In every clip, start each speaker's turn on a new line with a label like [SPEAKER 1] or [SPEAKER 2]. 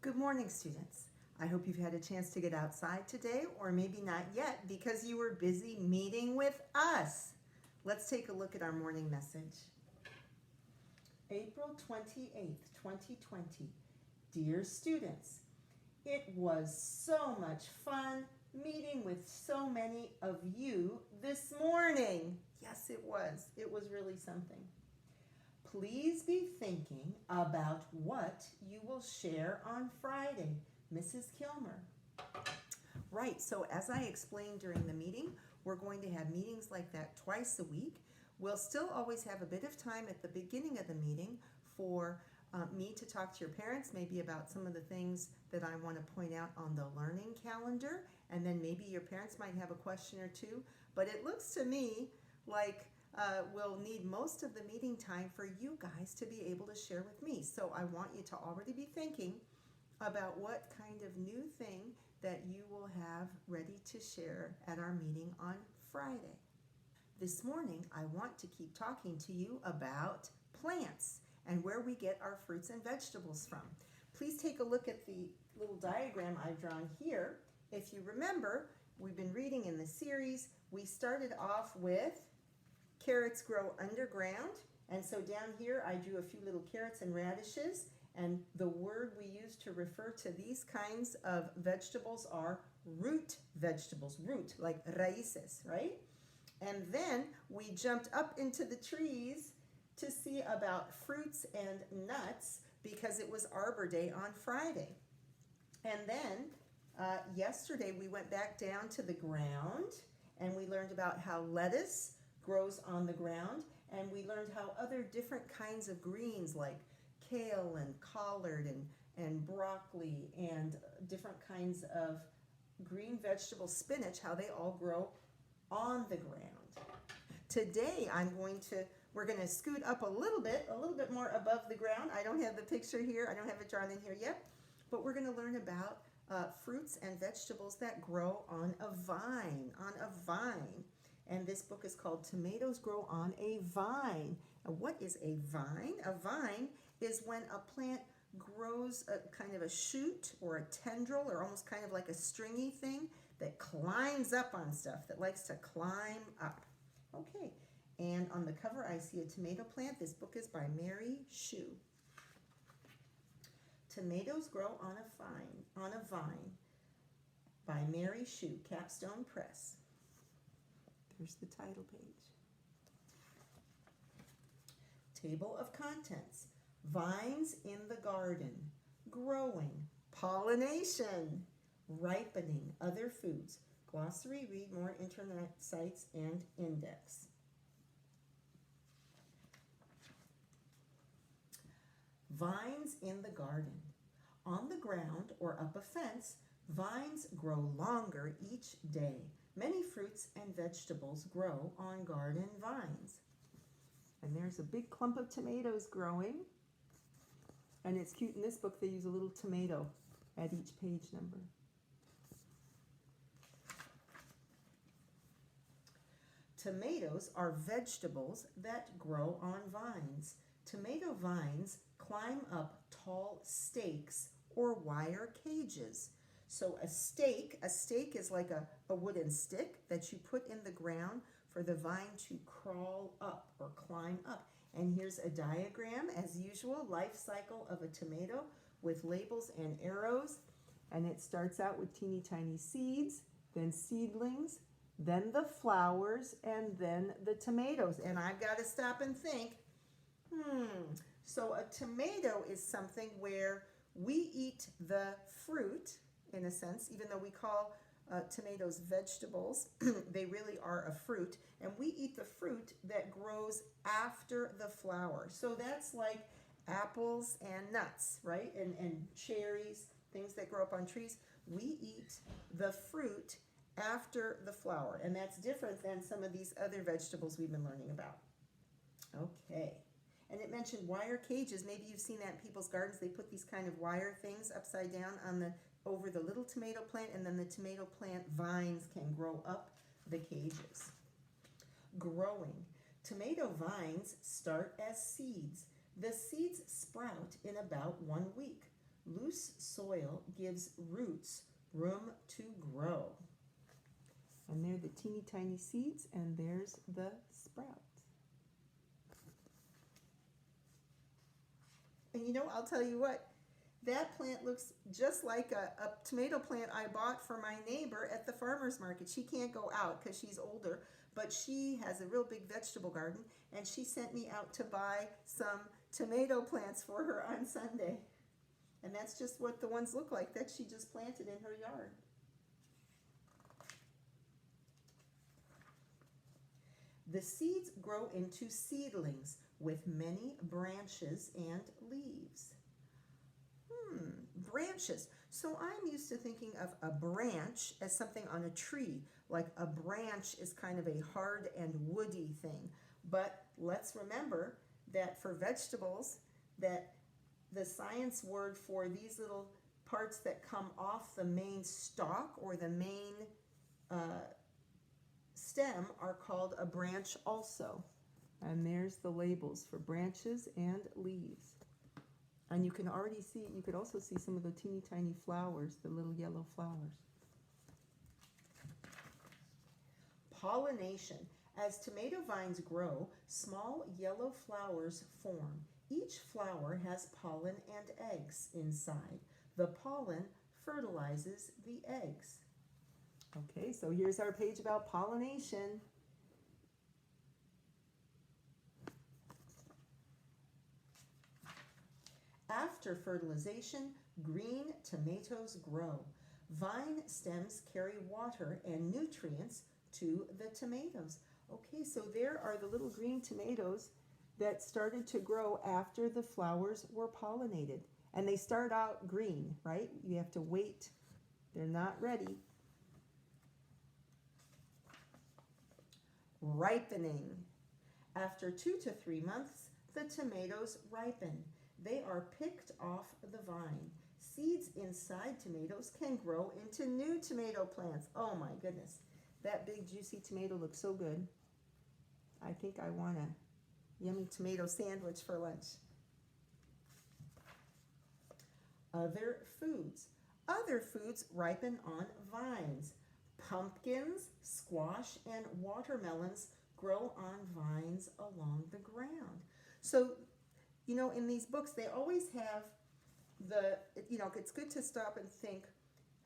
[SPEAKER 1] Good morning, students. I hope you've had a chance to get outside today, or maybe not yet because you were busy meeting with us. Let's take a look at our morning message. April 28th, 2020. Dear students, it was so much fun meeting with so many of you this morning. Yes, it was. It was really something. Please be thinking about what you will share on Friday, Mrs. Kilmer. Right, so as I explained during the meeting, we're going to have meetings like that twice a week. We'll still always have a bit of time at the beginning of the meeting for me to talk to your parents, maybe about some of the things that I want to point out on the learning calendar, and then maybe your parents might have a question or two. But it looks to me like we'll need most of the meeting time for you guys to be able to share with me. So I want you to already be thinking about what kind of new thing that you will have ready to share at our meeting on Friday. This morning, I want to keep talking to you about plants and where we get our fruits and vegetables from. Please take a look at the little diagram I've drawn here. If you remember, we've been reading in the series. We started off with carrots grow underground, and so down here I drew a few little carrots and radishes, and the word we use to refer to these kinds of vegetables are root vegetables, root, like raíces, right? And then we jumped up into the trees to see about fruits and nuts because it was Arbor Day on Friday. And then yesterday we went back down to the ground and we learned about how lettuce grows on the ground, and we learned how other different kinds of greens like kale and collard and broccoli and different kinds of green vegetables, spinach, how they all grow on the ground. Today we're going to scoot up a little bit more above the ground. I don't have the picture here, I don't have it drawn in here yet, but we're going to learn about fruits and vegetables that grow on a vine, And this book is called Tomatoes Grow on a Vine. And what is a vine? A vine is when a plant grows a kind of a shoot or a tendril or almost kind of like a stringy thing that climbs up on stuff, that likes to climb up. Okay, and on the cover I see a tomato plant. This book is by Mary Schuh. Tomatoes Grow on a Vine by Mary Schuh, Capstone Press. Here's the title page. Table of contents. Vines in the garden. Growing. Pollination. Ripening. Other foods. Glossary, read more internet sites and index. Vines in the garden. On the ground or up a fence, vines grow longer each day. Many fruits and vegetables grow on garden vines. And there's a big clump of tomatoes growing. And it's cute in this book, they use a little tomato at each page number. Tomatoes are vegetables that grow on vines. Tomato vines climb up tall stakes or wire cages. So a stake is like a wooden stick that you put in the ground for the vine to crawl up or climb up. And here's a diagram, as usual, life cycle of a tomato with labels and arrows. And it starts out with teeny tiny seeds, then seedlings, then the flowers, and then the tomatoes. And I've got to stop and think, so a tomato is something where we eat the fruit, in a sense, even though we call tomatoes vegetables, they really are a fruit, and we eat the fruit that grows after the flower. So that's like apples and nuts, right? And cherries, things that grow up on trees. We eat the fruit after the flower, and that's different than some of these other vegetables we've been learning about. Okay. And it mentioned wire cages. Maybe you've seen that in people's gardens. They put these kind of wire things upside down over the little tomato plant, and then the tomato plant vines can grow up the cages. Growing. Tomato vines start as seeds. The seeds sprout in about 1 week. Loose soil gives roots room to grow. And there are the teeny tiny seeds, and there's the sprout. And you know, I'll tell you what, that plant looks just like a tomato plant I bought for my neighbor at the farmer's market. She can't go out because she's older, but she has a real big vegetable garden, and she sent me out to buy some tomato plants for her on Sunday. And that's just what the ones look like that she just planted in her yard. The seeds grow into seedlings with many branches and leaves. Branches. So I'm used to thinking of a branch as something on a tree, like a branch is kind of a hard and woody thing. But let's remember that for vegetables, that the science word for these little parts that come off the main stalk or the main stem are called a branch also. And there's the labels for branches and leaves. And you can already see, you could also see some of the teeny tiny flowers, the little yellow flowers. Pollination. As tomato vines grow, small yellow flowers form. Each flower has pollen and eggs inside. The pollen fertilizes the eggs. Okay, so here's our page about pollination. After fertilization, green tomatoes grow. Vine stems carry water and nutrients to the tomatoes. Okay, so there are the little green tomatoes that started to grow after the flowers were pollinated. And they start out green, right? You have to wait. They're not ready. Ripening. After 2 to 3 months, the tomatoes ripen. They are picked off the vine. Seeds inside tomatoes can grow into new tomato plants. Oh my goodness. That big juicy tomato looks so good. I think I want a yummy tomato sandwich for lunch. Other foods. Other foods ripen on vines. Pumpkins, squash, and watermelons grow on vines along the ground. So, you know, in these books, they always have it's good to stop and think,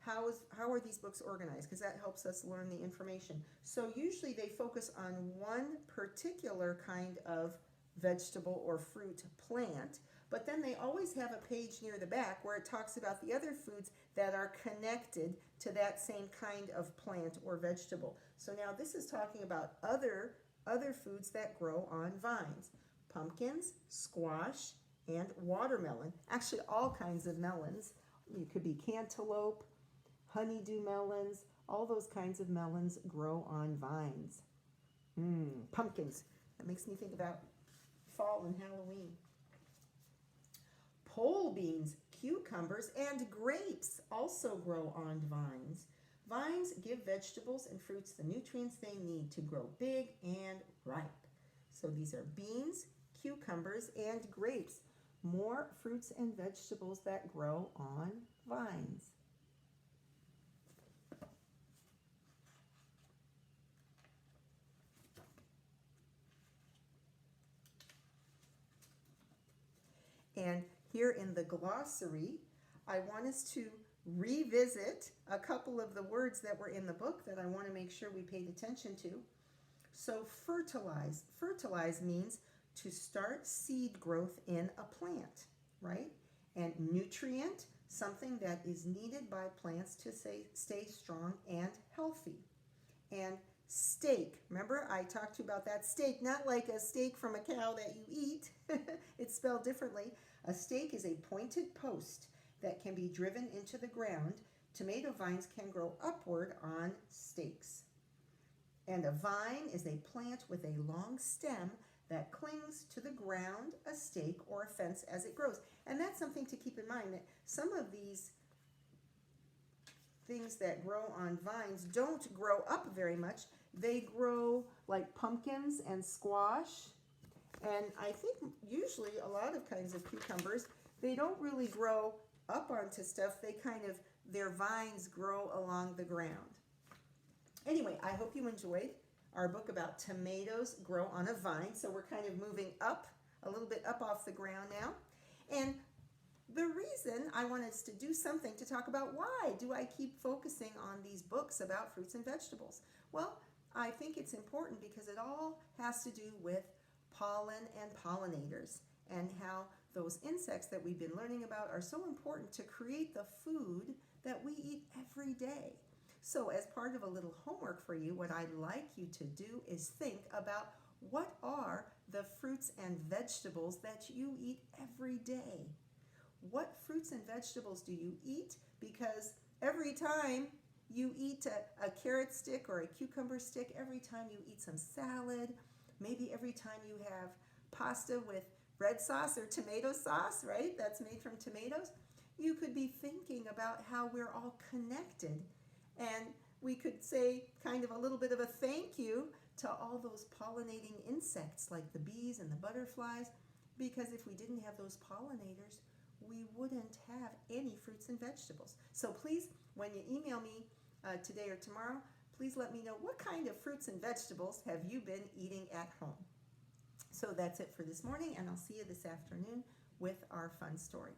[SPEAKER 1] how are these books organized? Because that helps us learn the information. So usually they focus on one particular kind of vegetable or fruit plant, but then they always have a page near the back where it talks about the other foods that are connected to that same kind of plant or vegetable. So now this is talking about other foods that grow on vines. Pumpkins, squash, and watermelon. Actually, all kinds of melons. It could be cantaloupe, honeydew melons, all those kinds of melons grow on vines. Pumpkins. That makes me think about fall and Halloween. Pole beans, cucumbers, and grapes also grow on vines. Vines give vegetables and fruits the nutrients they need to grow big and ripe. So these are beans, cucumbers, and grapes. More fruits and vegetables that grow on vines. And here in the glossary, I want us to revisit a couple of the words that were in the book that I want to make sure we paid attention to. So fertilize. Fertilize means to start seed growth in a plant, right? And nutrient, something that is needed by plants to stay strong and healthy. And steak, remember I talked to you about that steak, not like a steak from a cow that you eat. It's spelled differently. A stake is a pointed post that can be driven into the ground. Tomato vines can grow upward on stakes. And a vine is a plant with a long stem that clings to the ground, a stake, or a fence as it grows. And that's something to keep in mind, that some of these things that grow on vines don't grow up very much. They grow like pumpkins and squash. And I think usually a lot of kinds of cucumbers, they don't really grow up onto stuff, their vines grow along the ground. Anyway, I hope you enjoyed our book about tomatoes grow on a vine. So we're kind of moving up, a little bit up off the ground now. And the reason I want us to do something to talk about why do I keep focusing on these books about fruits and vegetables? Well, I think it's important because it all has to do with pollen and pollinators and how those insects that we've been learning about are so important to create the food that we eat every day. So as part of a little homework for you, what I'd like you to do is think about what are the fruits and vegetables that you eat every day. What fruits and vegetables do you eat? Because every time you eat a carrot stick or a cucumber stick, every time you eat some salad, maybe every time you have pasta with red sauce or tomato sauce, right? That's made from tomatoes. You could be thinking about how we're all connected. And we could say kind of a little bit of a thank you to all those pollinating insects like the bees and the butterflies, because if we didn't have those pollinators, we wouldn't have any fruits and vegetables. So please, when you email me today or tomorrow, please let me know what kind of fruits and vegetables have you been eating at home. So that's it for this morning, and I'll see you this afternoon with our fun story.